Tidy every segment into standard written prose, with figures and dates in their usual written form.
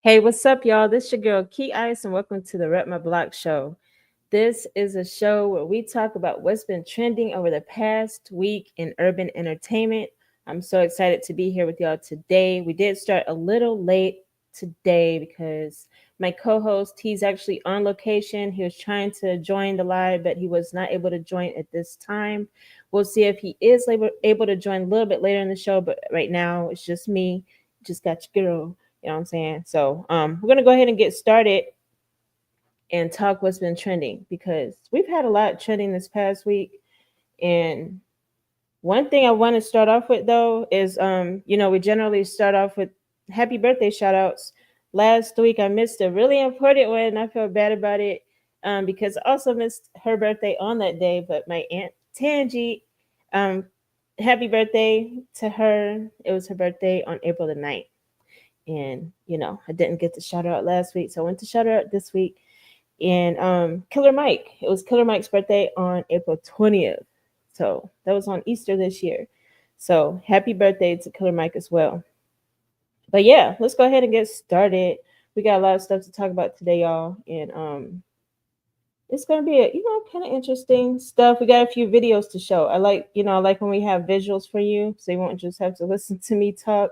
Hey, what's up, y'all? This is your girl KeyIce, and welcome to the Rep My Block show. This is a show where we talk about what's been trending over the past week in urban entertainment. I'm so excited to be here with y'all today. We did start a little late today because my co-host, he's actually on location. He was trying to join the live, but he was not able to join at this time. We'll see if he is able to join a little bit later in the show, but right now it's just me. Just got your girl. You know what I'm saying? So we're going to go ahead and get started and talk what's been trending, because we've had a lot trending this past week. And one thing I want to start off with, though, is, we generally start off with happy birthday shout outs. Last week, I missed a really important one, and I feel bad about it because I also missed her birthday on that day. But my Aunt Tangi, happy birthday to her. It was her birthday on April the 9th. And, I didn't get to shout her out last week, so I went to shout her out this week. And Killer Mike, it was Killer Mike's birthday on April 20th. So that was on Easter this year. So happy birthday to Killer Mike as well. But yeah, let's go ahead and get started. We got a lot of stuff to talk about today, y'all. And it's going to be, kind of interesting stuff. We got a few videos to show. I like when we have visuals for you, so you won't just have to listen to me talk.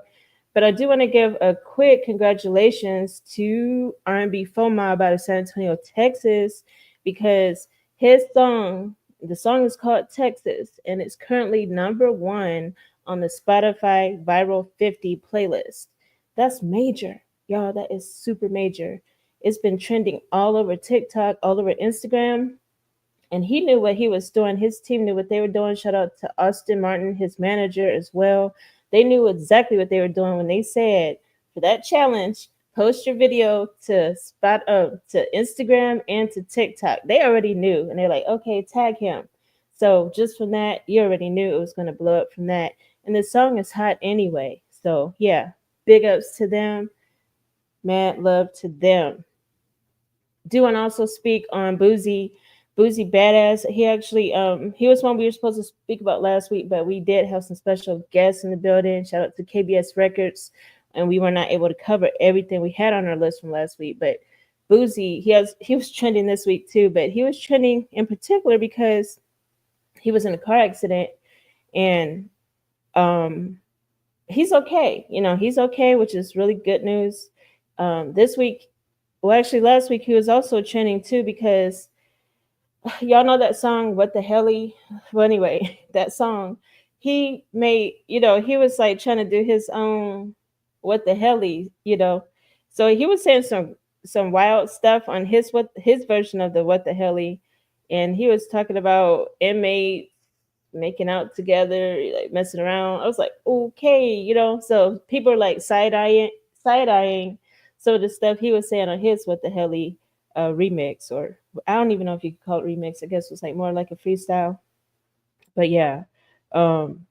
But I do want to give a quick congratulations to RNB.FOEMOB out of San Antonio, Texas, because his song, the song is called Texas, and it's currently #1 on the Spotify Viral 50 playlist. That's major, y'all. That is super major. It's been trending all over TikTok, all over Instagram, and he knew what he was doing. His team knew what they were doing. Shout out to Austin Martin, his manager as well. They knew exactly what they were doing when they said, for that challenge, post your video to Instagram and to TikTok. They already knew, and they're like, okay, tag him. So just from that, you already knew it was going to blow up from that. And the song is hot anyway. So yeah, big ups to them. Mad love to them. Do want to also speak on Boosie Badazz. He actually, he was one we were supposed to speak about last week, but we did have some special guests in the building. Shout out to KBS Records, and we were not able to cover everything we had on our list from last week. But Boosie, he was trending this week too, but he was trending in particular because he was in a car accident, and he's okay. He's okay, which is really good news. This week, well, actually last week, he was also trending too because y'all know that song, What the Helly? Well, anyway, that song, he made, he was like trying to do his own What the Helly, So he was saying some wild stuff on his version of the What the Helly. And he was talking about inmates making out together, like messing around. I was like, okay, so people are like side-eyeing some of the stuff he was saying on his What the Helly remix, or I don't even know if you could call it remix. I guess it was like more like a freestyle. But yeah. And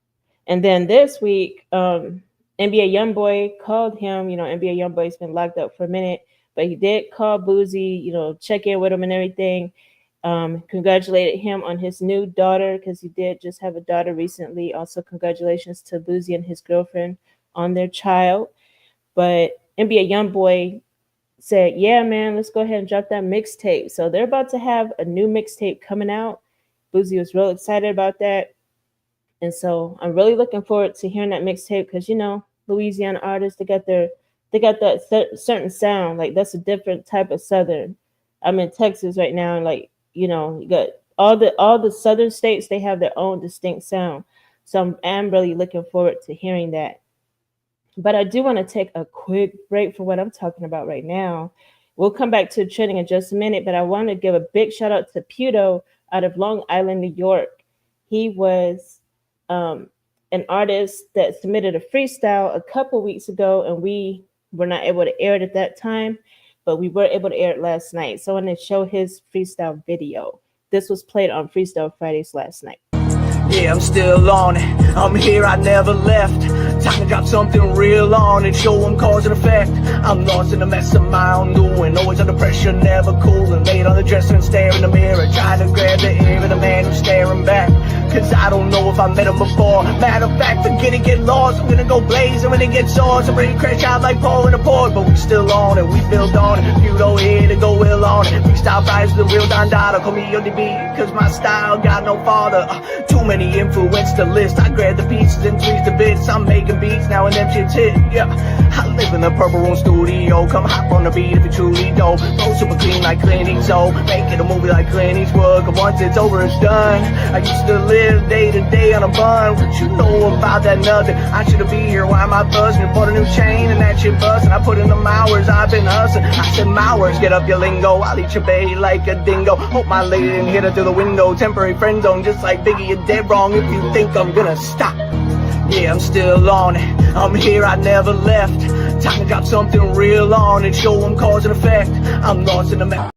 then this week, NBA Youngboy called him. NBA Youngboy's been locked up for a minute, but he did call Boosie, check in with him and everything. Congratulated him on his new daughter, because he did just have a daughter recently. Also, congratulations to Boosie and his girlfriend on their child. But NBA Youngboy said, yeah, man, let's go ahead and drop that mixtape. So they're about to have a new mixtape coming out. Boosie was real excited about that. And so I'm really looking forward to hearing that mixtape because, Louisiana artists, they got that certain sound. Like, that's a different type of Southern. I'm in Texas right now, and you got all the Southern states, they have their own distinct sound. So I'm really looking forward to hearing that. But I do want to take a quick break from what I'm talking about right now. We'll come back to trending in just a minute, but I want to give a big shout out to Puuto out of Long Island, New York. He was an artist that submitted a freestyle a couple weeks ago, and we were not able to air it at that time, but we were able to air it last night. So I want to show his freestyle video. This was played on Freestyle Fridays last night. Yeah, I'm still on it. I'm here, I never left. Time to drop something real on it, show them cause and effect. I'm lost in a mess of my own doing, always under pressure, never cool. And laid on the dresser and stare in the mirror, trying to grab the ear of the man who's staring back. cause I don't know if I met him before. Matter of fact, forget it, get lost. I'm gonna go blaze and when it gets on, so bring crash out like Paul in a port. But we still on it, we build on it. Puuto here to go ill on it. Freestyle Fridays with the real Don Dada. Call me ODB, cause my style got no father. Too many influence to list. I grab the pieces and tweeze the bits. I'm making beats now and them shit's hit. Yeah, I live in the Purple Room studio. Come hop on the beat if you truly dope. Flow super clean like Clint Eastwood. Make it a movie like Clint Eastwood. Cause once it's over, it's done. I used to live day to day on a bun. What you know about that nothing? I should've be here. Why am I buzzing? Bought a new chain and that shit bustin'. I put in them hours. I've been hustling. I said Mowers, get up your lingo. I'll eat your bae like a dingo. Hope my lady didn't hit her through the window. Temporary friend zone, just like Biggie. You're dead wrong if you think I'm gonna stop. Yeah, I'm still on it. I'm here, I never left. Time to drop something real on and show them cause and effect. I'm lost in the mess.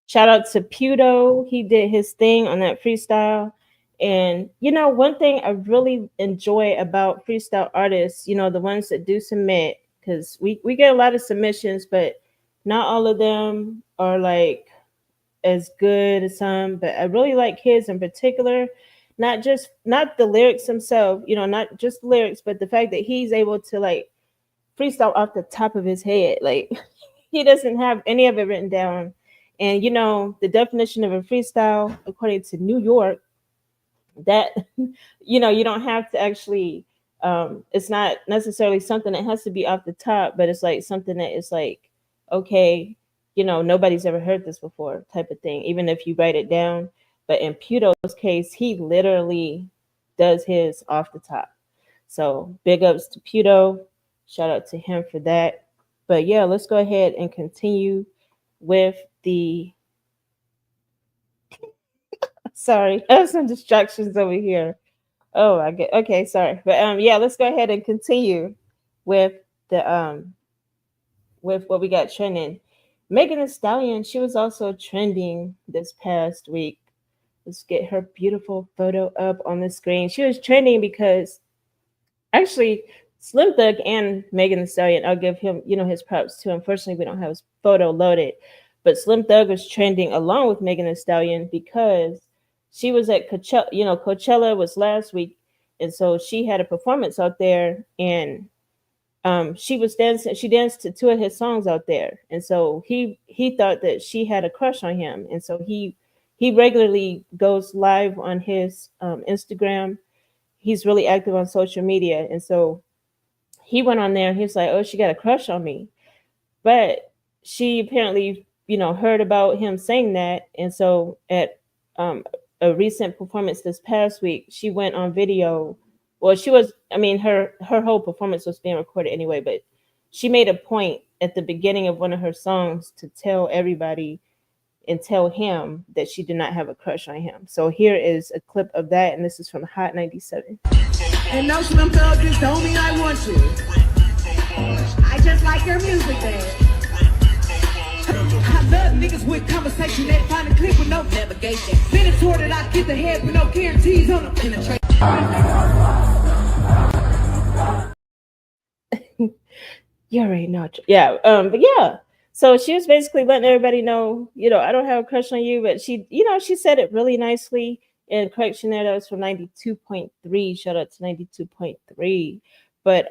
Shout out to Puuto. He did his thing on that freestyle. And, you know, one thing I really enjoy about freestyle artists, you know, the ones that do submit, because we get a lot of submissions, but not all of them are like as good as some. But I really like his in particular. Not the lyrics themselves, you know, not just the lyrics, but the fact that he's able to like freestyle off the top of his head. Like he doesn't have any of it written down. And you know, the definition of a freestyle, according to New York, that you know, you don't have to actually it's not necessarily something that has to be off the top, but it's like something that is like, okay, you know, nobody's ever heard this before type of thing, even if you write it down. But in Puuto's case, he literally does his off the top. So big ups to Puuto. Shout out to him for that. But yeah, let's go ahead and continue with the sorry, I have some distractions over here. Oh, I get okay, sorry. But yeah, let's go ahead and continue with the with what we got trending. Megan Thee Stallion, she was also trending this past week. Let's get her beautiful photo up on the screen. She was trending because actually Slim Thug and Megan Thee Stallion, I'll give him, you know, his props too. Unfortunately, we don't have his photo loaded, but Slim Thug was trending along with Megan Thee Stallion because she was at Coachella. You know, Coachella was last week, and so she had a performance out there, and she was dancing. She danced to two of his songs out there, and so he thought that she had a crush on him, and so he regularly goes live on his Instagram. He's really active on social media, and so he went on there. He's like, "Oh, she got a crush on me," but she apparently, you know, heard about him saying that, and so at a recent performance this past week, she went on video. Well, she was, I mean, her whole performance was being recorded anyway, but she made a point at the beginning of one of her songs to tell everybody and tell him that she did not have a crush on him. So here is a clip of that, and this is from Hot 97. And no Slim Thug just told me I want you. I just like your music, man. I love niggas with conversation that find a clip with no navigation. Been a tour that I get the head with no guarantees on the penetration. You already know. Yeah. But yeah. So she was basically letting everybody know, you know, I don't have a crush on you, but she, you know, she said it really nicely. And correction there, that was from 92.3. Shout out to 92.3. But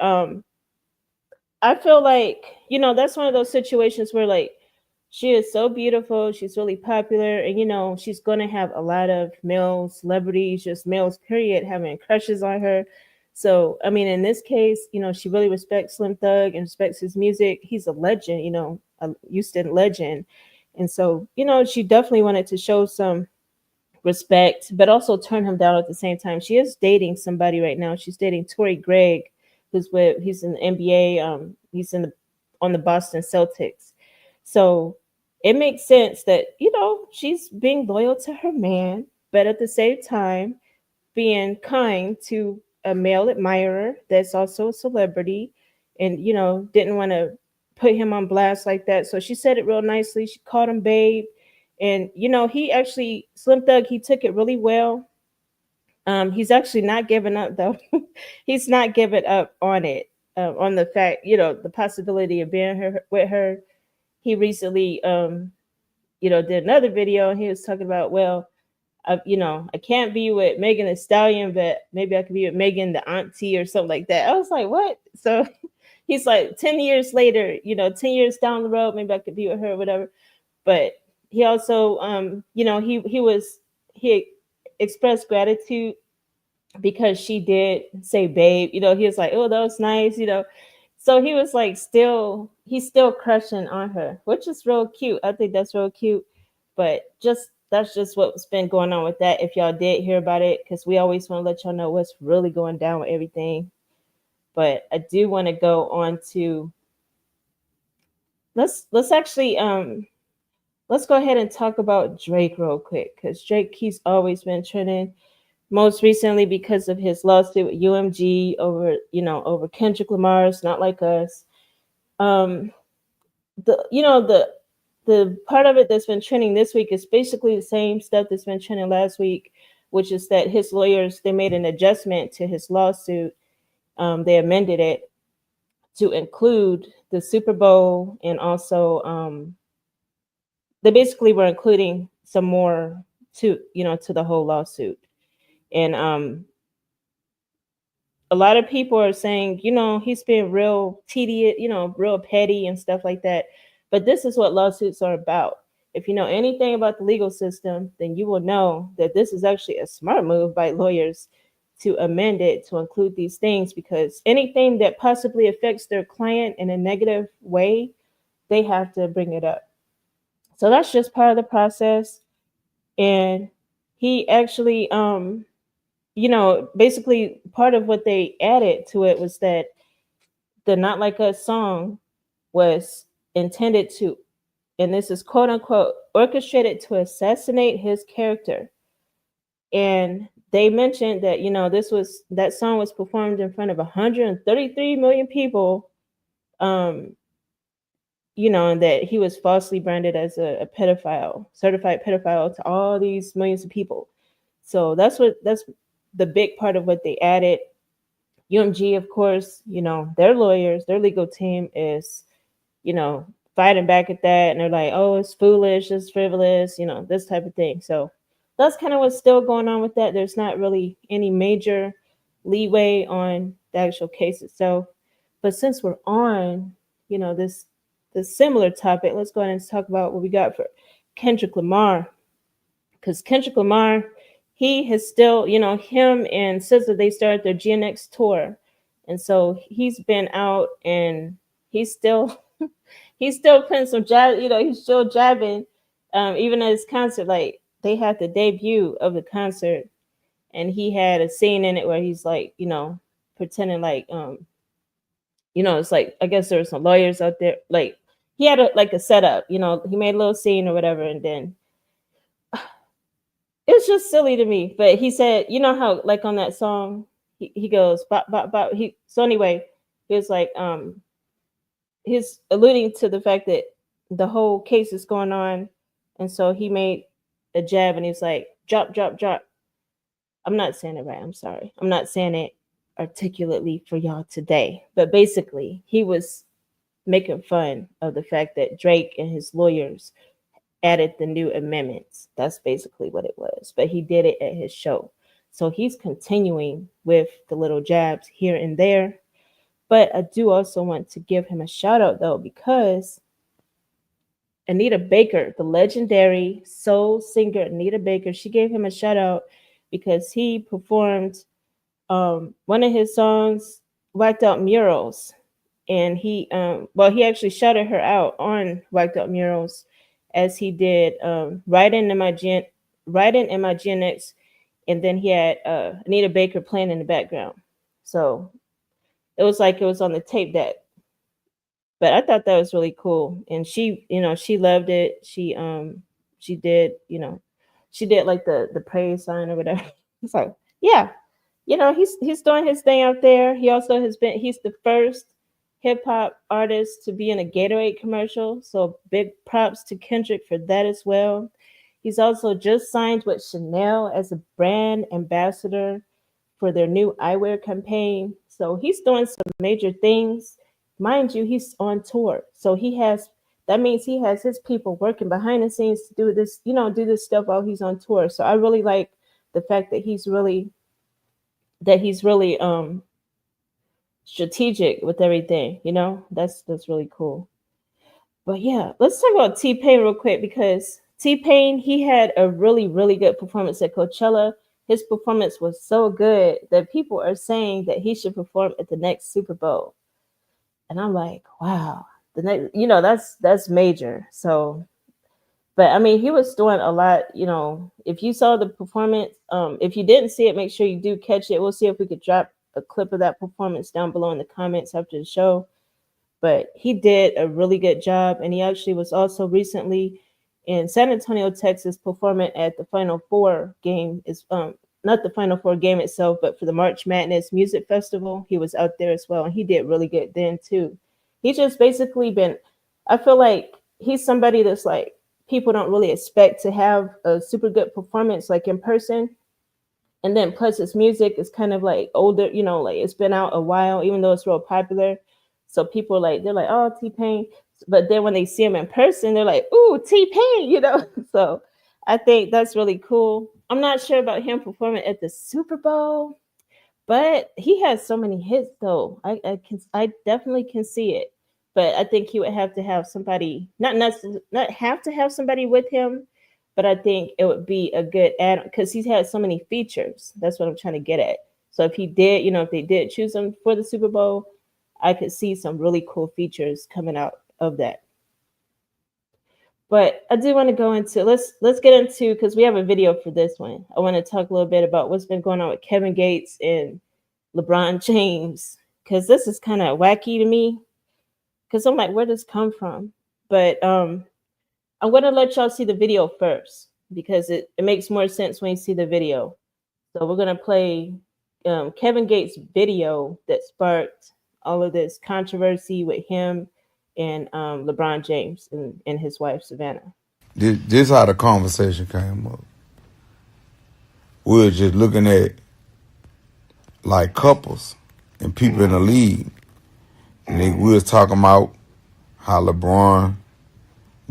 I feel like, you know, that's one of those situations where like she is so beautiful, she's really popular, and you know, she's gonna have a lot of male celebrities, just males, period, having crushes on her. So, I mean, in this case, you know, she really respects Slim Thug and respects his music. He's a legend, you know, a Houston legend. And so, you know, she definitely wanted to show some respect, but also turn him down at the same time. She is dating somebody right now. She's dating Torrey Craig, he's in the NBA. He's on the Boston Celtics. So it makes sense that, you know, she's being loyal to her man, but at the same time being kind to a male admirer that's also a celebrity, and you know, didn't want to put him on blast like that. So she said it real nicely. She called him babe, and you know, he actually, Slim Thug, he took it really well. He's actually not giving up though. He's not giving up on it, on the fact, you know, the possibility of being with her. He recently you know, did another video, and he was talking about, well, I can't be with Megan Thee Stallion, but maybe I could be with Megan the auntie or something like that. I was like, what? So he's like 10 years later, 10 years down the road, maybe I could be with her or whatever. But he also, he expressed gratitude because she did say babe. He was like, oh, that was nice. So he was like, he's still crushing on her, which is real cute. I think that's real cute. But that's just what's been going on with that. If y'all did hear about it, because we always want to let y'all know what's really going down with everything. But I do want to go on to let's actually let's go ahead and talk about Drake real quick, because Drake, he's always been trending. Most recently because of his lawsuit with UMG over Kendrick Lamar's "Not Like Us." The the part of it that's been trending this week is basically the same stuff that's been trending last week, which is that his lawyers, they made an adjustment to his lawsuit. They amended it to include the Super Bowl, and also they basically were including some more to the whole lawsuit. And a lot of people are saying, he's been real tedious, real petty and stuff like that. But this is what lawsuits are about. If you know anything about the legal system, then you will know that this is actually a smart move by lawyers to amend it to include these things, because anything that possibly affects their client in a negative way, they have to bring it up. So that's just part of the process. And he actually basically part of what they added to it was that the "Not Like Us" song was intended to, and this is quote unquote, orchestrated to assassinate his character. And they mentioned that, that song was performed in front of 133 million people, and that he was falsely branded as a pedophile, certified pedophile to all these millions of people. So that's the big part of what they added. UMG, of course, their lawyers, their legal team is, fighting back at that. And they're like, oh, it's foolish, it's frivolous, this type of thing. So that's kind of what's still going on with that. There's not really any major leeway on the actual case itself. But since we're on, this similar topic, let's go ahead and talk about what we got for Kendrick Lamar. Because Kendrick Lamar, he has still, him and SZA, they started their GNX tour. And so he's been out and he's still putting some jab, he's still jabbing. Even at his concert, like they had the debut of the concert, and he had a scene in it where he's like, pretending like it's like, I guess there were some lawyers out there. Like he had a setup, he made a little scene or whatever, and then it's just silly to me. But he said, how like on that song, he goes bop bop bop. So anyway, he was like he's alluding to the fact that the whole case is going on, and so he made a jab and he's like drop drop drop. I'm not saying it right. I'm sorry. I'm not saying it articulately for y'all today, but basically he was making fun of the fact that Drake and his lawyers added the new amendments. That's basically what it was. But he did it at his show. So he's continuing with the little jabs here and there. But I do also want to give him a shout out, though, because Anita Baker, the legendary soul singer Anita Baker, she gave him a shout out because he performed one of his songs, Whacked Out Murals. And he actually shouted her out on Whacked Out Murals, as he did Riding in My GNX, and then he had Anita Baker playing in the background. So it was like it was on the tape deck. But I thought that was really cool. And she, she loved it. She did, she did like the praise sign or whatever. It's like, yeah, he's doing his thing out there. He also he's the first hip hop artist to be in a Gatorade commercial. So big props to Kendrick for that as well. He's also just signed with Chanel as a brand ambassador for their new eyewear campaign. So he's doing some major things. Mind you, he's on tour. So he has that means he has his people working behind the scenes to do this, do this stuff while he's on tour. So I really like the fact that he's really strategic with everything. That's really cool. But yeah, let's talk about T-Pain real quick, because T-Pain, he had a really, really good performance at Coachella. His performance was so good that people are saying that he should perform at the next Super Bowl. And I'm like, wow, the next, that's major. So, but I mean, he was doing a lot. If you saw the performance, if you didn't see it, make sure you do catch it. We'll see if we could drop a clip of that performance down below in the comments after the show. But he did a really good job, and he actually was also recently in San Antonio, Texas, performing at the Final Four game. Is not the Final Four game itself, but for the March Madness Music Festival, he was out there as well, and he did really good then too. He just basically been. I feel like he's somebody that's like people don't really expect to have a super good performance like in person. And then plus his music is kind of like older, like it's been out a while, even though it's real popular. So people they're like, oh, T-Pain. But then when they see him in person, they're like, ooh, T-Pain, So I think that's really cool. I'm not sure about him performing at the Super Bowl, but he has so many hits though. I definitely can see it. But I think he would have to have somebody, not have to have somebody with him, but I think it would be a good add because he's had so many features. That's what I'm trying to get at. So if he did, if they did choose him for the Super Bowl, I could see some really cool features coming out of that. But I do want to go into let's get into, because we have a video for this one. I want to talk a little bit about what's been going on with Kevin Gates and LeBron James, because this is kind of wacky to me. Because I'm like, where does this come from? But I'm going to let y'all see the video first, because it makes more sense when you see the video. So we're going to play Kevin Gates' video that sparked all of this controversy with him and LeBron James and his wife, Savannah. This how the conversation came up. We were just looking at like couples and people in the league. And we was talking about how LeBron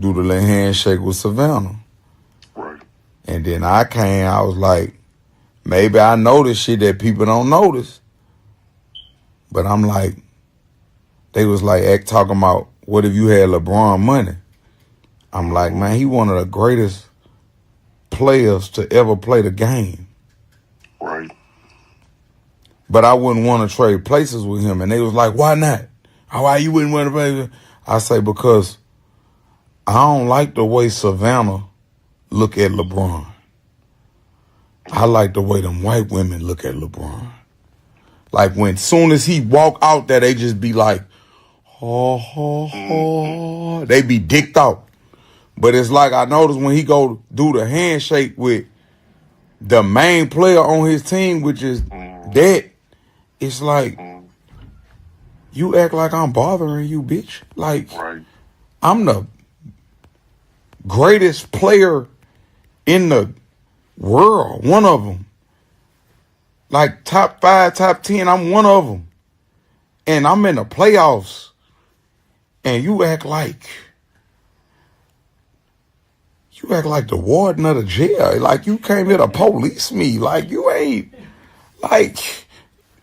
do the little handshake with Savannah. Right. And then I was like, maybe I noticed shit that people don't notice. But I'm like, they was like talking about, what if you had LeBron money? I'm like, man, he one of the greatest players to ever play the game. Right. But I wouldn't want to trade places with him. And they was like, why not? Why you wouldn't want to play? I say, because I don't like the way Savannah look at LeBron. I like the way them white women look at LeBron. Like when soon as he walk out there, they just be like, oh. They be dicked out. But it's like I noticed when he go do the handshake with the main player on his team, which is that, it's like, you act like I'm bothering you, bitch. Like, Right. I'm the greatest player in the world, one of them. Like top 5, top 10, I'm one of them. And I'm in the playoffs. And you act like the warden of the jail. Like you came here to police me. Like you ain't, like,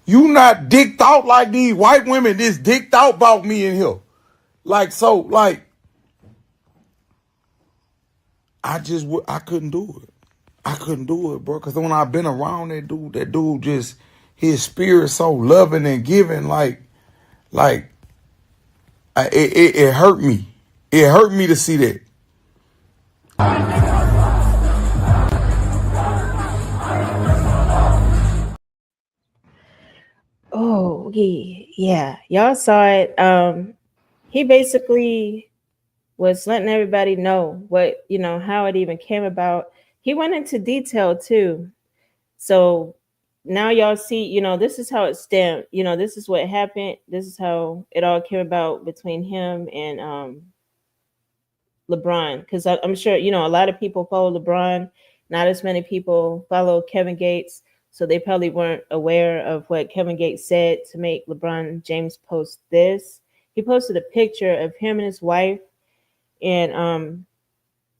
you not dicked out like these white women just dicked out about me in here. Like, so, like, I couldn't do it. I couldn't do it, bro. Because when I've been around that dude just, his spirit so loving and giving, it hurt me. It hurt me to see that. Oh, yeah. Y'all saw it. He basically was letting everybody know what, how it even came about. He went into detail too. So now y'all see, this is how it stemmed. This is what happened. This is how it all came about between him and LeBron. Because I'm sure, a lot of people follow LeBron. Not as many people follow Kevin Gates. So they probably weren't aware of what Kevin Gates said to make LeBron James post this. He posted a picture of him and his wife. and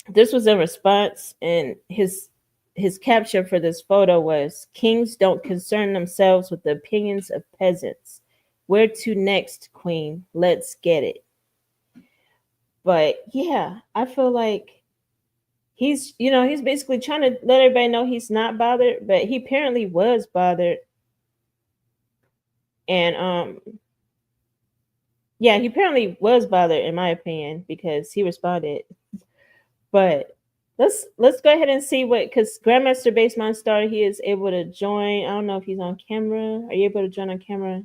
this was in response, and his caption for this photo was, "Kings don't concern themselves with the opinions of peasants. Where to next, Queen? Let's get it." But yeah, I feel like he's basically trying to let everybody know he's not bothered, but he apparently was bothered. And yeah, he apparently was bothered, in my opinion, because he responded. But let's go ahead and see because Grandmastar Bass Monstar, he is able to join. I don't know if he's on camera. Are you able to join on camera?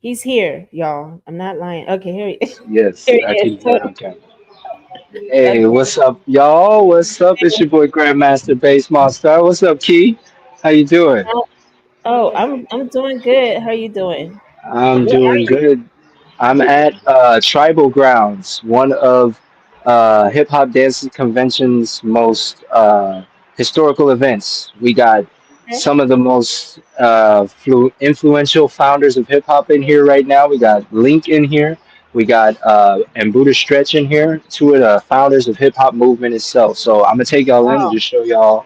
He's here, y'all. I'm not lying. Okay, here he is. Yes, Here I he can is. hear on camera. Hey, what's up, y'all? What's up? It's your boy Grandmastar Bass Monstar. What's up, Key? How you doing? Oh, I'm doing good. How are you doing? I'm Where are doing you? good. I'm at Tribal Grounds, one of Hip Hop Dance Convention's most historical events. We got some of the most influential founders of hip hop in here right now. We got Link in here. We got and Buddha Stretch in here, two of the founders of hip hop movement itself. So I'm gonna take y'all in and Oh, just show y'all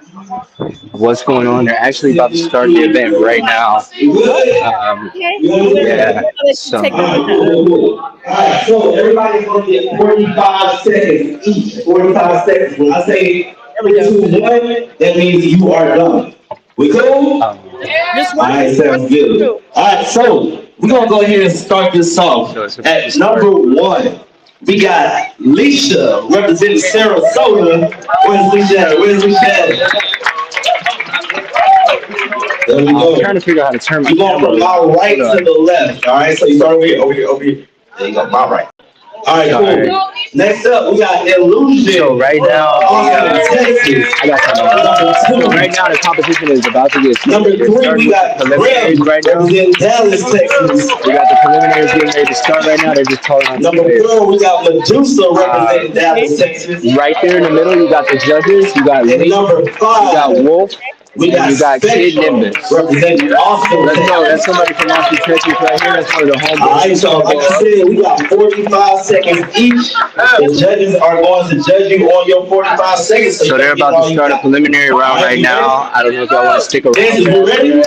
what's going on. They're actually about to start the event right now. okay. I'm Yeah, gonna let you so take over now. Alright, so everybody's gonna get 45 seconds each. 45 seconds. When I say There we 3, go. 2, 1, that means you are done. We cool? Just walk Alright, us sounds good. through. Alright, so we're gonna go ahead and start this off. At number 1, we got Leisha representing Sarasota. Where's Leisha at? Where's Leisha at? There we I'm go. trying to figure out how to turn my You're going from camera. my right to the left. Alright, so you start over here, over here, over here. There you go, my right. Alright, cool. Next up, we got Illusion. So right now, Texas. I got something. So right now, the competition is about to get Number started. 3, we got Preliminaries Graham right now. representing Dallas, Texas. We got the preliminaries getting ready to start right now. They're just calling on Number 4, we got Medusa representing Dallas, Texas. right there in the middle. You got the judges. You got And Lee. You number 5, got Wolf. we And got you got Kid Spectrum Nimbus. representing Austin, Let's go. That's Texas. somebody from Austin, Texas right here. That's one of the home Alright, so like I said, we got 45 seconds each. The judges are going to judge you on your 45 seconds. So they're about to start a preliminary round right now. I don't know if y'all want to stick around. Dancers, you ready? Yeah.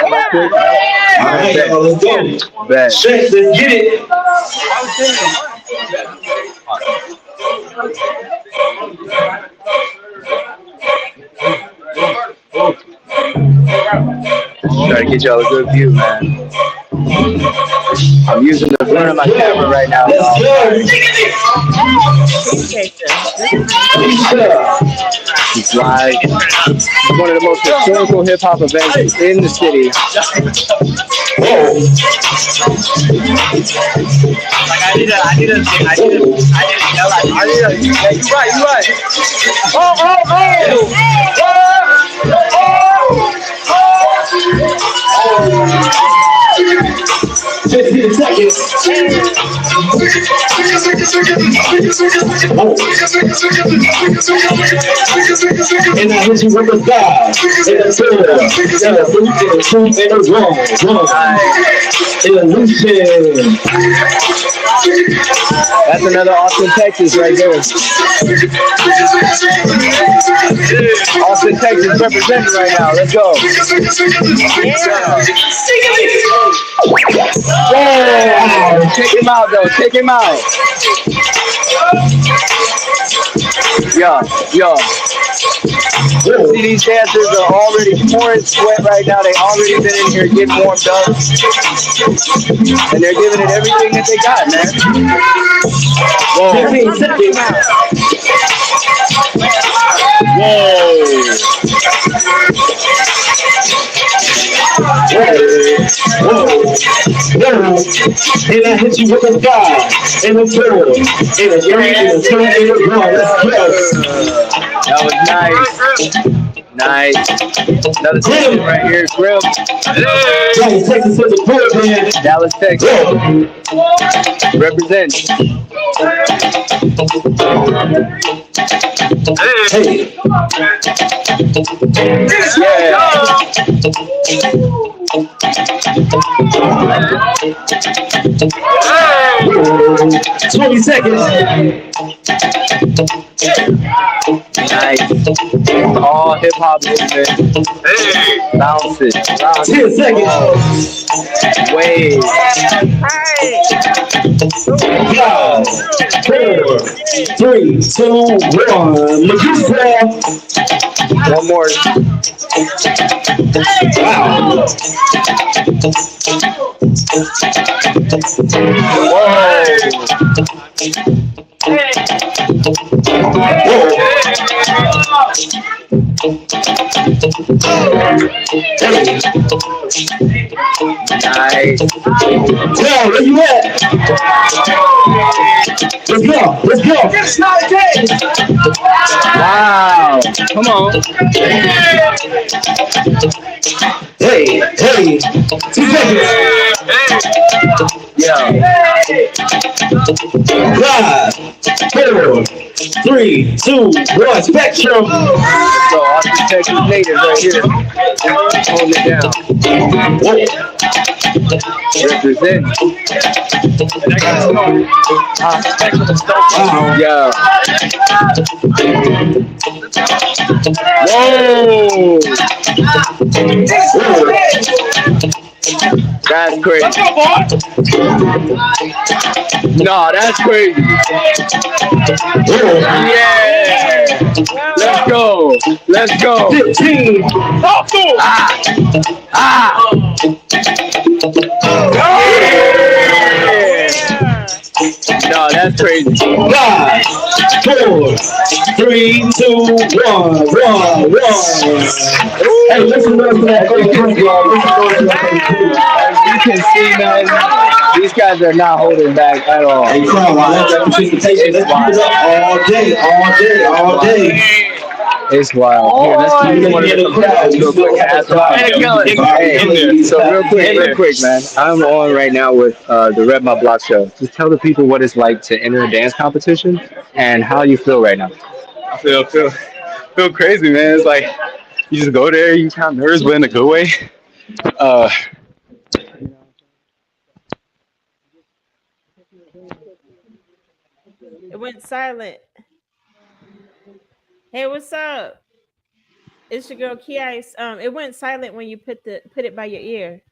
Alright, so let's go. Bet. Stretch, let's get it. Try to get y'all a good view, man. I'm using the front of my camera right now, Let's y'all. go. It's live. It's one of the most historical hip hop events in the city. Whoa. Yeah, you're right. Just hit a second. And I hit you with the God. And the soul. And the truth and the wrong. Illusion. That's another Austin, Texas right there. Austin, Texas representing right now. Let's go. Yeah. Take him out, though. Take him out. Yo. See, these dancers are already pouring sweat right now. They already been in here getting warmed up. And they're giving it everything that they got, man. Whoa. 15 seconds. Whoa. And I hit you with a God. And a sword. And a three. And a two. And a one. That was nice. Another section right here, Grim. Dallas, Texas is a good man. Dallas, Texas. Represent. Hey. Yeah. 20 seconds. Nice. All hip hop movement. Bounce it. 10 seconds. Wave. 5, 4, 3, 2, 1. Medusa. One more. Wow. Nice. Yo, where you at? Let's go. Let's go. Wow. Come on. Hey, hey. 2 seconds. Yeah. 5, 4, 3, 2, 1. Spectrum. So Austin, Texas native right here. Hold it down. Represent. Yeah. Whoa. That's crazy. No, that's crazy. Yeah. Let's go. Let's go. 15. No, that's crazy. 5, 4, 3, 2, 1. Hey, listen to that. You can see, man, these guys are not holding back at all. Hey, crowd, let's representation. Let's keep it up all day. It's wild. Here, let's keep one of the crowds real quick. Hey, so real quick, man. I'm on right now with the Rep My Block show. Just tell the people what it's like to enter a dance competition and how you feel right now. I feel crazy, man. It's like you just go there, you kind of nervous, but in a good way. It went silent. Hey, what's up? It's your girl KeyIce. It went silent when you put it by your ear.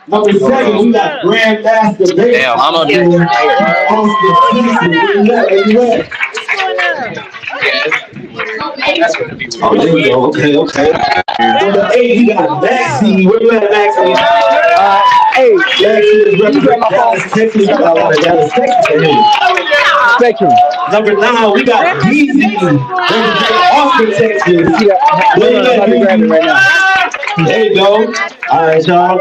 Number 7, we got Grandmastar Bass. Damn, I'm up here. Oh, there we go. Okay. Number 8, we got Maxie. Where you at, Maxie? Hey, Maxie is representing Dallas, Texas. I got a lot of Dallas, Texas. Spectrum. Number 9, we got Deazy, representing Austin, Texas. Where you at, Deazy? Right now. There you go. All right, y'all.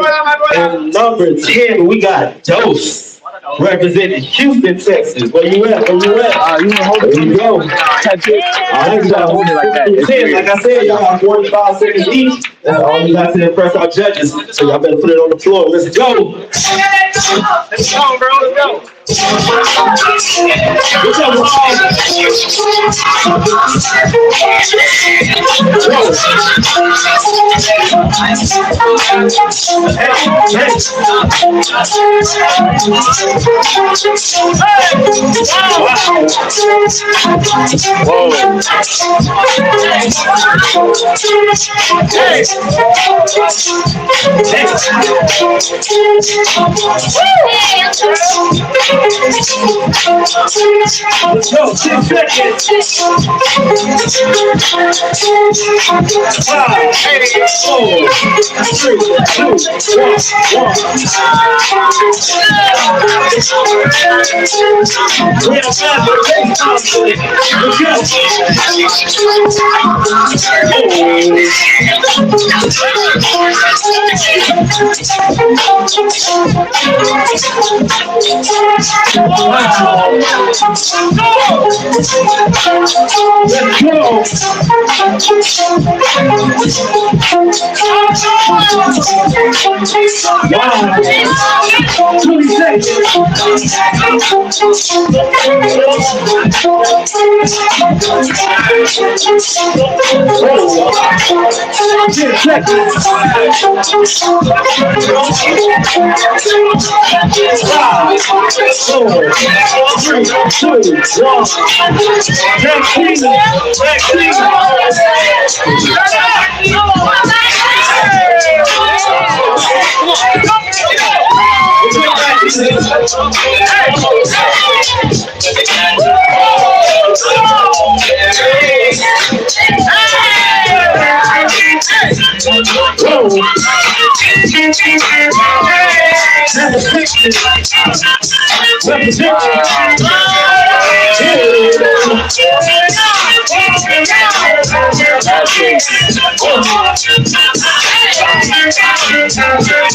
And number 10, we got Dose, representing Houston, Texas. Where you at? You want to hold it? There you go. Touch it. All right, you got to hold it like that. 10. Like I said, y'all got 45 seconds each. That's all you got to impress our judges. So y'all better put it on the floor. Let's go. Let's go, bro. Let's go. What's up, Let's go, 6 seconds. 5, 4, 3, 2, 1.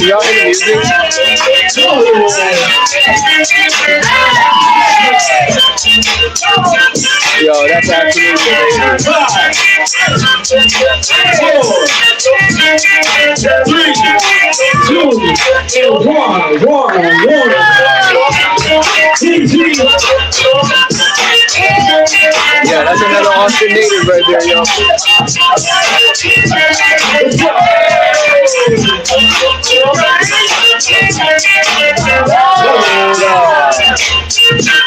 Y'all hear music? Yo, that's absolutely amazing. 5, 4, 3, 2, 1. Yeah, that's another Austin native right there, yo.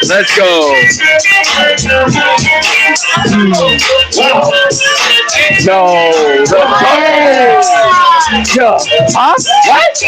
Let's go. No. Yo. Huh? What?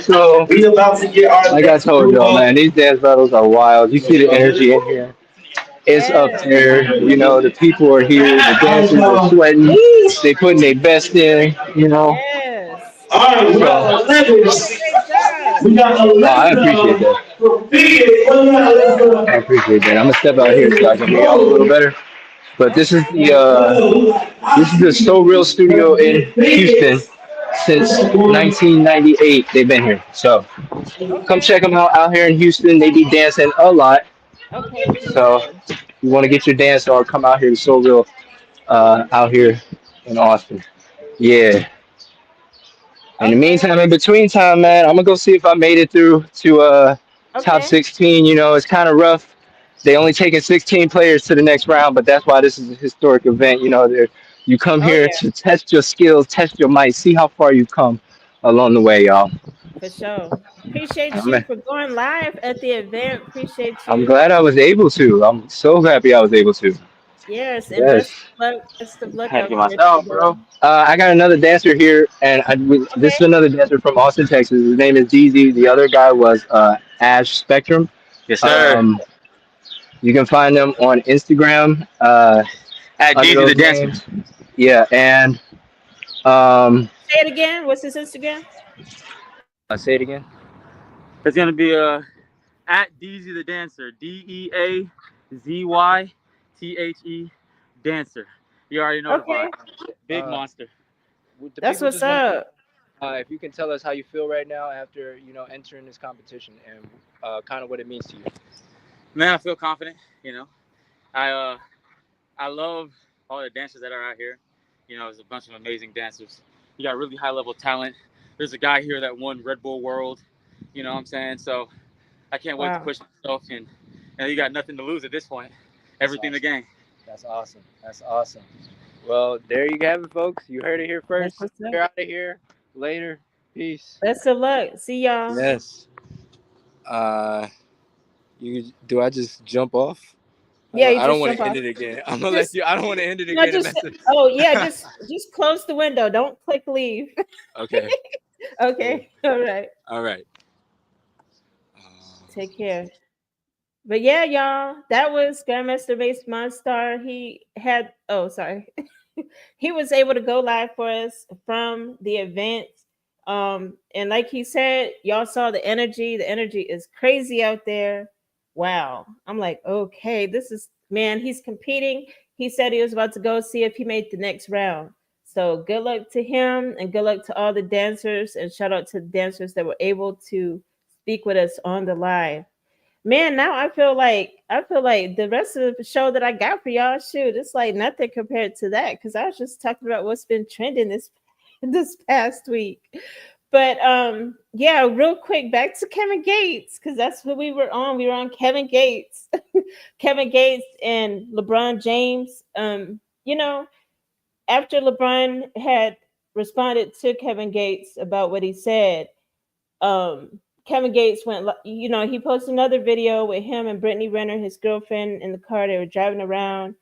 So we about to get our like I told y'all, man, these dance battles are wild. You see the energy in here. It's up there, you know, the people are here, the dancers are sweating, they putting their best in, you know. Yes. All right, we got 11. Great job. We got 11. I appreciate that. I appreciate that. I'm gonna step out here so I can hear y'all a little better. But this is the So Real studio in Houston since 1998. They've been here, so come check them out here in Houston. They be dancing a lot. Okay. So if you want to get your dance on, come out here to So Real out here in Austin. Yeah. In the meantime, in between time, man, I'm gonna go see if I made it through to top 16. You know, it's kind of rough. They only taking 16 players to the next round, but that's why this is a historic event. You know, you come here to test your skills, test your might, see how far you come along the way, y'all. For sure. Appreciate you for going live at the event. Appreciate you. I'm glad I was able to. I'm so happy I was able to. Yes, and best of luck. Best of luck. I had to get myself, bro. I got another dancer here, and this is another dancer from Austin, Texas. His name is Deezy. The other guy was Ash Spectrum. Yes, sir. You can find them on Instagram at Deazy the Dancer. Yeah, and say it again. What's his Instagram? Say it again. It's gonna be at Deazy the Dancer, DEAZYTHE Dancer. You already know the Okay, vibe. Big Uh, monster. the that's people what's just want up. if you can tell us how you feel right now after entering this competition and kind of what it means to you. Man, I feel confident. I I love all the dancers that are out here. There's a bunch of amazing dancers. You got really high level talent. There's a guy here that won Red Bull World. You know what I'm saying? So I can't wait to Wow, push myself, and you got nothing to lose at this point. That's Everything to awesome. gain. That's awesome. That's awesome. Well, there you have it, folks. You heard it here that's first. what's We're up. out of here. Later. Peace. Best of luck. See y'all. Yes. You do I just jump off? Yeah, you I don't just want jump to end off. it again. I'm gonna let Just you. I don't want to end it no, again and just mess it. oh yeah, just close the window. Don't click leave. Okay. Cool. Okay, all right. All right. Take care. But yeah, y'all, that was Grandmastar Bass Monstar. He had sorry. He was able to go live for us from the event. And like he said, y'all saw the energy. The energy is crazy out there. Wow. I'm like, okay, this is man, he's competing. He said he was about to go see if he made the next round. So good luck to him and good luck to all the dancers and shout out to the dancers that were able to speak with us on the live. Man, now I feel like the rest of the show that I got for y'all, shoot, it's like nothing compared to that because I was just talking about what's been trending this past week. But yeah, real quick, back to Kevin Gates because that's who we were on. We were on Kevin Gates, Kevin Gates and LeBron James. After LeBron had responded to Kevin Gates about what he said, Kevin Gates went, he posted another video with him and Brittany Renner, his girlfriend, in the car. They were driving around,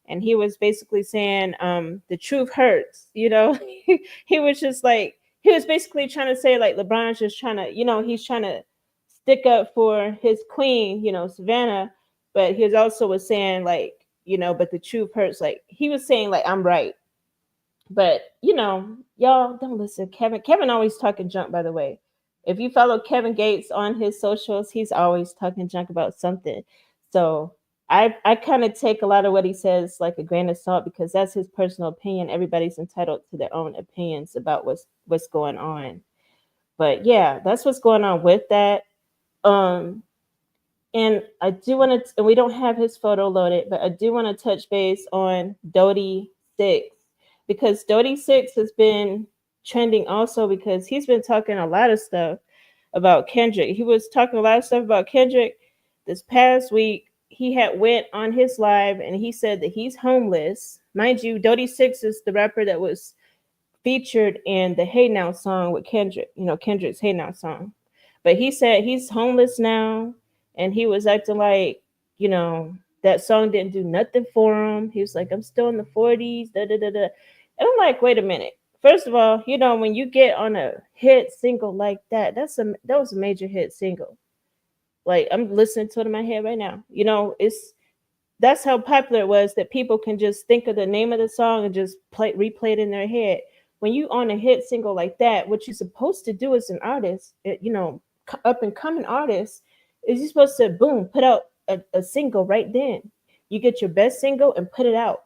and he was basically saying, the truth hurts. He was just like, he was basically trying to say, like, LeBron's just trying to, he's trying to stick up for his queen, Savannah, but he was saying, like, but the truth hurts. Like, he was saying, like, I'm right. But y'all don't listen. Kevin always talking junk, by the way. If you follow Kevin Gates on his socials, he's always talking junk about something. So I kind of take a lot of what he says like a grain of salt because that's his personal opinion. Everybody's entitled to their own opinions about what's going on. But yeah, that's what's going on with that. And I do want to, and we don't have his photo loaded, but I do want to touch base on Dody6 because Dody6 has been trending also because he's been talking a lot of stuff about Kendrick. He was talking a lot of stuff about Kendrick this past week. He had went on his live and he said that he's homeless. Mind you, Dody6 is the rapper that was featured in the Hey Now song with Kendrick, Kendrick's Hey Now song. But he said he's homeless now and he was acting like, that song didn't do nothing for him. He was like, I'm still in the 40s, da da da da. And I'm like, wait a minute. First of all, when you get on a hit single like that, that was a major hit single. Like I'm listening to it in my head right now. That's how popular it was that people can just think of the name of the song and just replay it in their head. When you on a hit single like that, what you're supposed to do as an artist, up and coming artist, is you're supposed to boom, put out a single right then. You get your best single and put it out.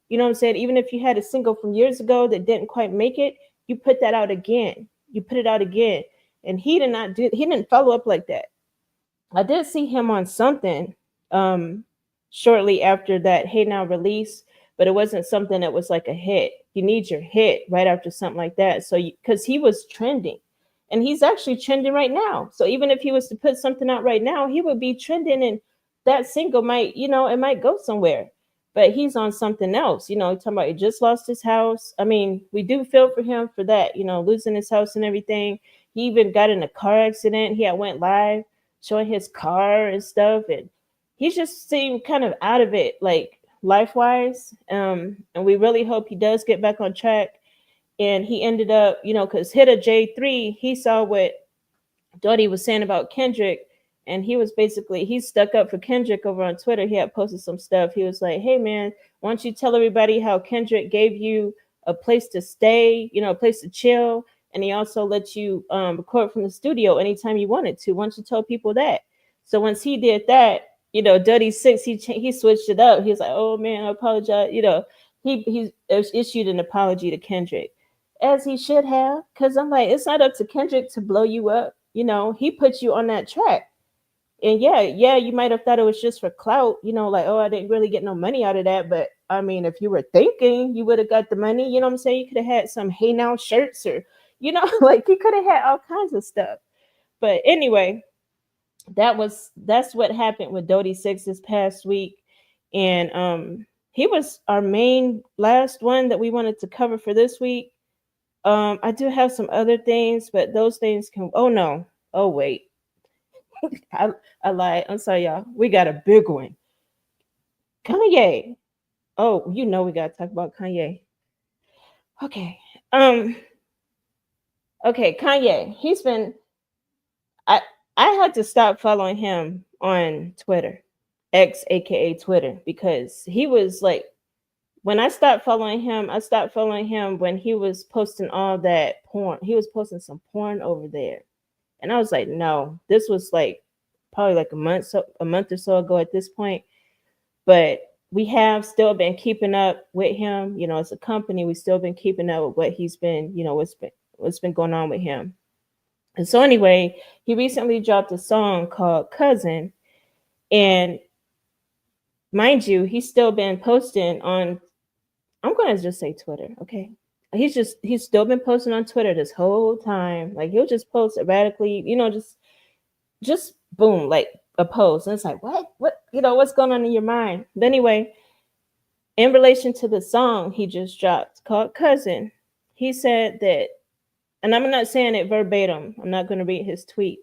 You know what I'm saying? Even if you had a single from years ago that didn't quite make it, you put that out again. You put it out again. And he didn't follow up like that. I did see him on something shortly after that Hey Now release, but it wasn't something that was like a hit. You need your hit right after something like that. So because he was trending and he's actually trending right now. So even if he was to put something out right now, he would be trending and that single might, it might go somewhere. But he's on something else, talking about he just lost his house. I mean, we do feel for him for that, losing his house and everything. He even got in a car accident. He had went live showing his car and stuff. And he just seemed kind of out of it, like life-wise. And we really hope he does get back on track. And he ended up, because Hitta J3, he saw what Dody was saying about Kendrick. And he stuck up for Kendrick over on Twitter. He had posted some stuff. He was like, hey, man, why don't you tell everybody how Kendrick gave you a place to stay, a place to chill. and he also let you record from the studio anytime you wanted to. Once you told people that, so once he did that, Dody6 he switched it up. He's like, oh man, I apologize. He issued an apology to Kendrick, as he should have, because I'm like, it's not up to Kendrick to blow you up. He put you on that track. And yeah, you might have thought it was just for clout, like, oh, I didn't really get no money out of that. But I mean, if you were thinking you would have got the money, you know what I'm saying? You could have had some Hey Now shirts or, like you could have had all kinds of stuff. But anyway, that's what happened with Dody6 this past week. And he was our main last one that we wanted to cover for this week. I do have some other things, but those things can, oh no. Oh wait. I lied. I'm sorry, y'all. We got a big one. Kanye. Oh, we gotta talk about Kanye. Okay. Okay, Kanye. He's been. I had to stop following him on Twitter, X, aka Twitter, because he was like, when I stopped following him, I stopped following him when he was posting all that porn. He was posting some porn over there. And I was like, no, this was like probably like a month or so ago at this point. But we have still been keeping up with him, as a company. We still been keeping up with what he's been, what's been going on with him. And so anyway, he recently dropped a song called Cousin. And mind you, he's still been posting on, I'm going to just say Twitter, okay? He's still been posting on Twitter this whole time. Like, he'll just post erratically, just boom, like a post. And it's like, what, what's going on in your mind? But anyway, in relation to the song he just dropped called Cousin, he said that, and I'm not saying it verbatim, I'm not going to read his tweet,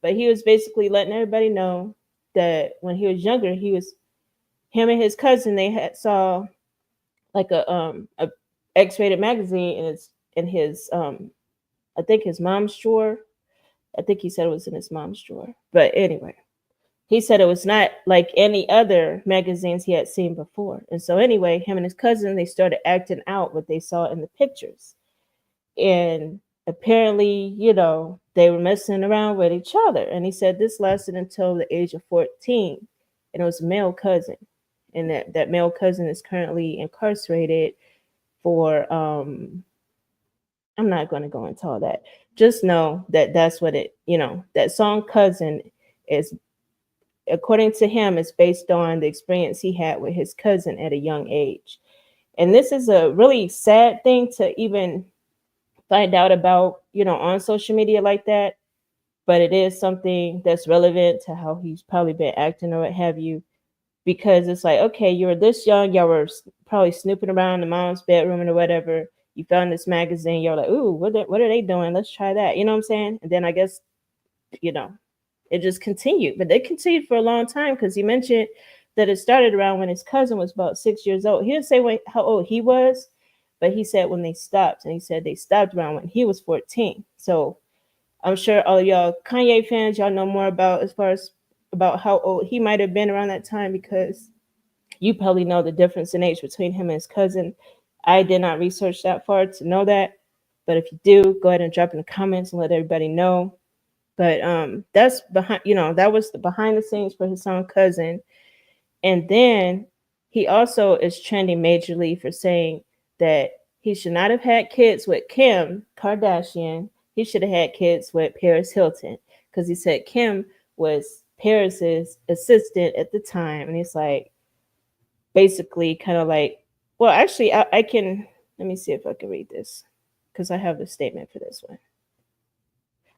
but he was basically letting everybody know that when he was younger, him and his cousin, they had saw like a X-rated magazine in his I think his mom's drawer. I think he said it was in his mom's drawer. But anyway, he said it was not like any other magazines he had seen before. And so anyway, him and his cousin, they started acting out what they saw in the pictures. And apparently, they were messing around with each other. And he said this lasted until the age of 14. And it was a male cousin. And that male cousin is currently incarcerated for I'm not going to go into all that. Just know that that's what that song Cousin is, according to him, is based on the experience he had with his cousin at a young age. And this is a really sad thing to even find out about, on social media like that. But it is something that's relevant to how he's probably been acting or what have you. Because it's like, okay, you were this young, y'all were probably snooping around the mom's bedroom or whatever. You found this magazine, you're like, ooh, what are they doing? Let's try that. You know what I'm saying? And then I guess, it just continued. But they continued for a long time, because he mentioned that it started around when his cousin was about 6 years old. He didn't say how old he was, but he said when they stopped. And he said they stopped around when he was 14. So I'm sure all of y'all Kanye fans, y'all know more about how old he might have been around that time, because you probably know the difference in age between him and his cousin. I did not research that far to know that, but if you do, go ahead and drop in the comments and let everybody know. But that's behind, that was the behind the scenes for his song Cousin. And then he also is trending majorly for saying that he should not have had kids with Kim Kardashian. He should have had kids with Paris Hilton, because he said Kim was Paris's assistant at the time. And he's like, basically kind of like, well, actually, I can, let me see if I can read this, because I have the statement for this one.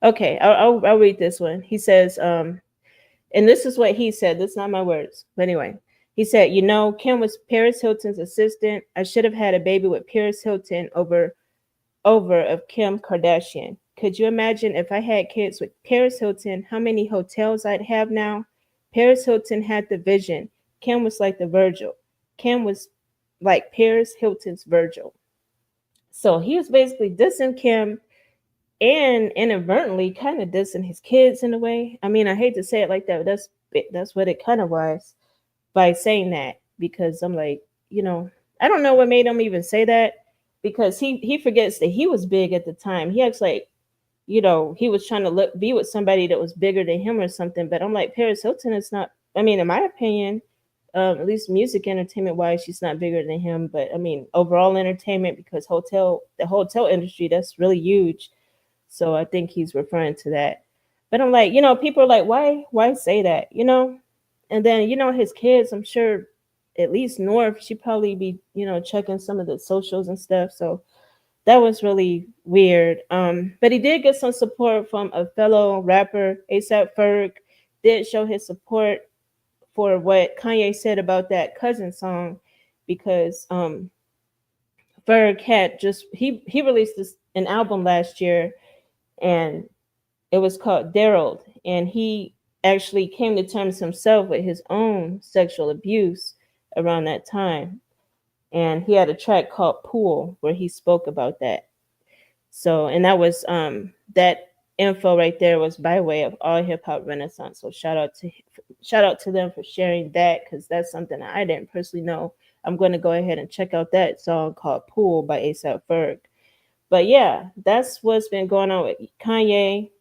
Okay, I'll read this one. He says, and this is what he said. That's not my words. But anyway, he said, Kim was Paris Hilton's assistant. I should have had a baby with Paris Hilton over of Kim Kardashian. Could you imagine if I had kids with Paris Hilton, how many hotels I'd have now? Paris Hilton had the vision. Kim was like the Virgil. Kim was like Paris Hilton's Virgil. So he was basically dissing Kim and inadvertently kind of dissing his kids in a way. I mean, I hate to say it like that, but that's what it kind of was by saying that, because I'm like, I don't know what made him even say that. because he forgets that he was big at the time. He acts like, he was trying to be with somebody that was bigger than him or something. But I'm like, Paris Hilton is not. I mean, in my opinion, at least music entertainment wise, she's not bigger than him. But I mean, overall entertainment, because the hotel industry, that's really huge. So I think he's referring to that. But I'm like, people are like, why say that, And then his kids, I'm sure, at least North, she probably be checking some of the socials and stuff. So that was really weird. But he did get some support from a fellow rapper, A$AP Ferg, did show his support for what Kanye said about that Cousin song, because Ferg had just he released an album last year, and it was called Daryl, and he actually came to terms himself with his own sexual abuse around that time. And he had a track called Pool where he spoke about that. So, and that was that info right there was by way of All Hip Hop Renaissance. So shout out to them for sharing that, because that's something that I didn't personally know. I'm going to go ahead and check out that song called Pool by A$AP Ferg. But yeah, that's what's been going on with Kanye.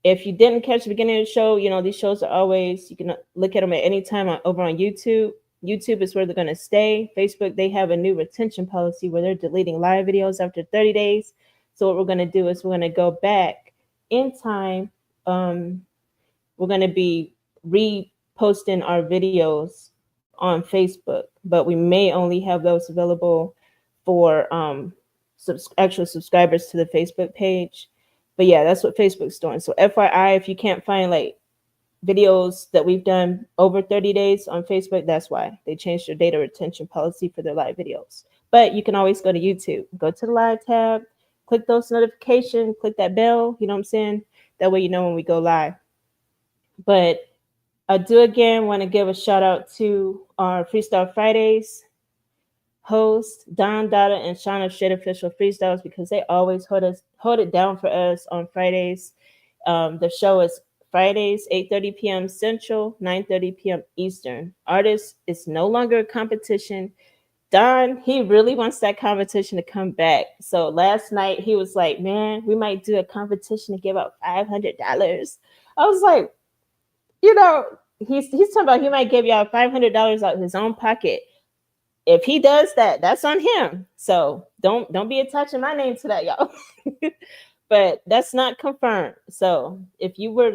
If you didn't catch the beginning of the show, these shows are always, you can look at them at any time over on YouTube. YouTube is where they're going to stay. Facebook, they have a new retention policy where they're deleting live videos after 30 days. So what we're going to do is we're going to go back in time. We're going to be reposting our videos on Facebook, but we may only have those available for actual subscribers to the Facebook page. But yeah, that's what Facebook's doing. So FYI, if you can't find like videos that we've done over 30 days on Facebook, that's why they changed their data retention policy for their live videos. But you can always go to YouTube, go to the live tab, click those notifications, click that bell, you know what I'm saying? That way you know when we go live. But I do again want to give a shout out to our Freestyle Fridays hosts, Don Dada and Shauna Shit Official Freestyles, because they always hold it down for us on Fridays. The show is Fridays, 8:30 p.m. Central, 9:30 p.m. Eastern. Artists is no longer a competition. Don, he really wants that competition to come back. So last night he was like, man, we might do a competition to give out $500. I was like, he's talking about he might give y'all $500 out of his own pocket. If he does that, that's on him. So don't be attaching my name to that, y'all. But that's not confirmed. So if you were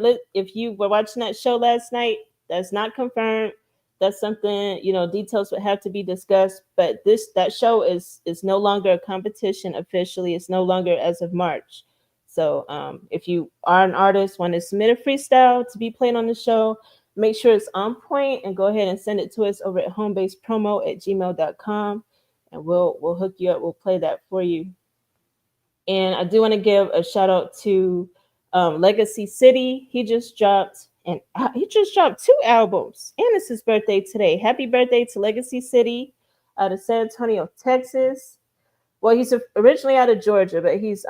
watching that show last night, that's not confirmed. That's something, details would have to be discussed. But that show is no longer a competition officially. It's no longer as of March. So if you are an artist, want to submit a freestyle to be played on the show, make sure it's on point and go ahead and send it to us over at homebasepromo@gmail.com, and we'll hook you up. We'll play that for you. And I do want to give a shout out to Legacy City. He just dropped 2 albums, and it's his birthday today. Happy birthday to Legacy City out of San Antonio, Texas. Well, he's originally out of Georgia, but he's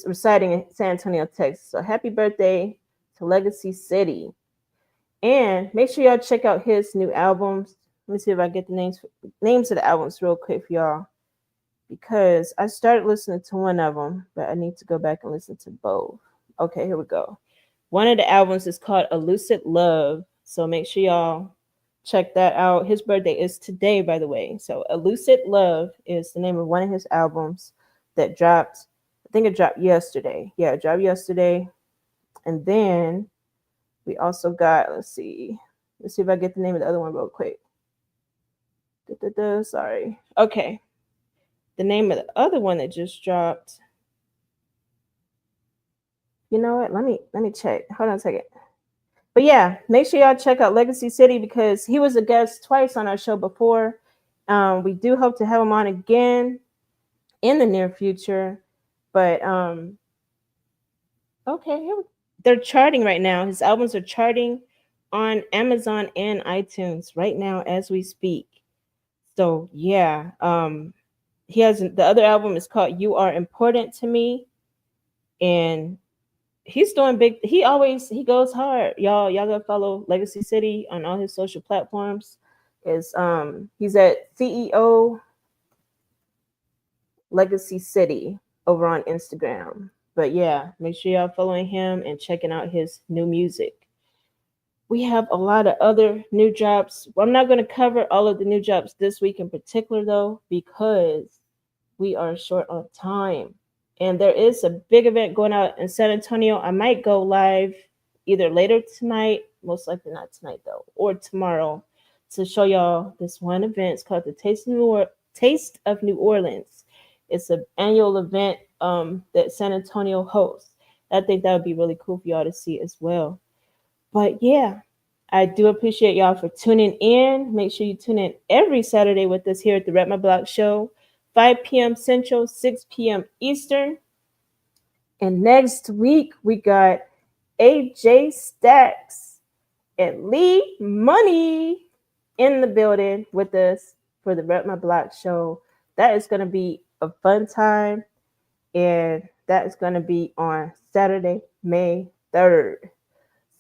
residing in San Antonio, Texas. So happy birthday to Legacy City. And make sure y'all check out his new albums. Let me see if I get the names of the albums real quick for y'all, because I started listening to one of them, but I need to go back and listen to both. Okay, here we go. One of the albums is called Illicit Love. So make sure y'all check that out. His birthday is today, by the way. So Illicit Love is the name of one of his albums that dropped. I think it dropped yesterday. Yeah, it dropped yesterday. And then we also got, let's see if I get the name of the other one real quick. Sorry. Okay. The name of the other one that just dropped. You know what? Let me check. Hold on a second. But yeah, make sure y'all check out Legacy City, because he was a guest twice on our show before. We do hope to have him on again in the near future. But okay, they're charting right now. His albums are charting on Amazon and iTunes right now as we speak. So yeah, he has the other album is called You Are Important to Me, and he's doing big. He goes hard. Y'all gotta follow Legacy City on all his social platforms. Is he's at CEO Legacy City over on Instagram. But yeah, make sure y'all following him and checking out his new music. We have a lot of other new drops. Well, I'm not going to cover all of the new drops this week in particular, though, because we are short on time. And there is a big event going out in San Antonio. I might go live either later tonight, most likely not tonight, though, or tomorrow to show y'all this one event. It's called the Taste of New Orleans. It's an annual event that San Antonio hosts. I think that would be really cool for y'all to see as well. But yeah, I do appreciate y'all for tuning in. Make sure you tune in every Saturday with us here at the Rep My Block Show, 5 p.m. Central, 6 p.m. Eastern. And next week, we got AJ Stacks and Lee Money in the building with us for the Rep My Block Show. That is going to be a fun time. And that is going to be on Saturday, May 3rd.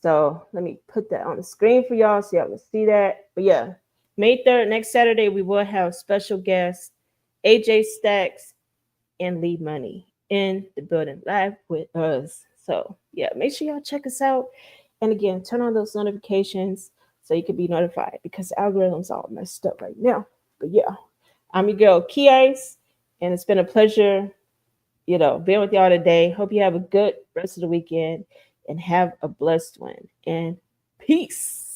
So let me put that on the screen for y'all so y'all can see that. But yeah, May 3rd, next Saturday, we will have special guests AJ Stacks and Lee Money in the building live with us. So yeah, make sure y'all check us out. And again, turn on those notifications so you can be notified because the algorithm's all messed up right now. But yeah, I'm your girl KeyIce, and it's been a pleasure, being with y'all today. Hope you have a good rest of the weekend and have a blessed one. And peace.